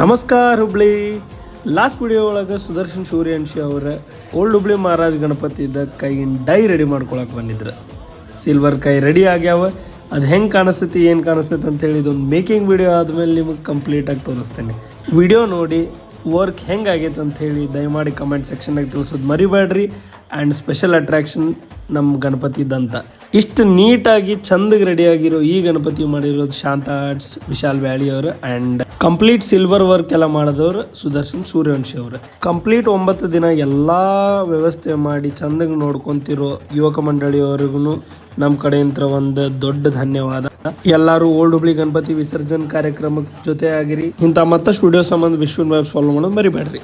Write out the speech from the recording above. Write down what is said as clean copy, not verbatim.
ನಮಸ್ಕಾರ Hubli. Last video ಒಳಗೆ ಸುದರ್ಶನ್ ಸೂರ್ಯವಂಶಿ ಅವರ ಓಲ್ಡ್ ಹುಬ್ಳಿ ಮಹಾರಾಜ್ ಗಣಪತಿದ ಕೈಗಿನ ಡೈ ರೆಡಿ ಮಾಡ್ಕೊಳಕ್ಕೆ ಬಂದಿದ್ರು. ಸಿಲ್ವರ್ ಕೈ ರೆಡಿ ಆಗ್ಯಾವ. ಅದು ಹೆಂಗೆ ಕಾಣಿಸ್ತೈತಿ ಏನು ಕಾಣಿಸ್ತೈತೆ ಅಂತೇಳಿ ಇದೊಂದು ಮೇಕಿಂಗ್ ವಿಡಿಯೋ ಆದಮೇಲೆ ನಿಮಗೆ ಕಂಪ್ಲೀಟಾಗಿ ತೋರಿಸ್ತೇನೆ. ವಿಡಿಯೋ ನೋಡಿ ವರ್ಕ್ ಹೆಂಗೆ ಆಗೈತೆ ಅಂಥೇಳಿ ದಯಮಾಡಿ ಕಮೆಂಟ್ ಸೆಕ್ಷನ್ನಾಗ ತಿಳಿಸೋದು ಮರಿಬೇಡ್ರಿ. ಆ್ಯಂಡ್ ಸ್ಪೆಷಲ್ ಅಟ್ರಾಕ್ಷನ್ ನಮ್ಮ ಗಣಪತಿದಂತ ಇಷ್ಟು ನೀಟಾಗಿ ಚಂದಗೆ ರೆಡಿಯಾಗಿರೋ ಈ ಗಣಪತಿ ಮಾಡಿರೋದು ಶಾಂತ ಆರ್ಟ್ಸ್ ವಿಶಾಲ್ ವ್ಯಾಳಿ ಅವರು. ಆ್ಯಂಡ್ ಕಂಪ್ಲೀಟ್ ಸಿಲ್ವರ್ ವರ್ಕ್ ಎಲ್ಲ ಮಾಡಿದವರು ಸುದರ್ಶನ್ ಸೂರ್ಯವಂಶಿ ಅವರು. ಕಂಪ್ಲೀಟ್ 9 ದಿನ ಎಲ್ಲ ವ್ಯವಸ್ಥೆ ಮಾಡಿ ಚಂದಗೆ ನೋಡ್ಕೊತಿರೋ ಯುವಕ ಮಂಡಳಿಯವರಿಗೂ ನಮ್ಮ ಕಡೆಯಿಂದ ಒಂದು ದೊಡ್ಡ ಧನ್ಯವಾದ. ಎಲ್ಲರೂ ಓಲ್ಡ್ ಹುಬ್ಳಿ ಗಣಪತಿ ವಿಸರ್ಜನ್ ಕಾರ್ಯಕ್ರಮಕ್ಕೆ ಜೊತೆ ಆಗಿರಿ. ಇಂಥ ಮತ್ತಷ್ಟು ವಿಡಿಯೋ ಸಂಬಂಧ ವಿಶ್ವನ್ ವೆಬ್ ಫಾಲೋ ಮಾಡೋದು ಮರಿಬೇಡ್ರಿ.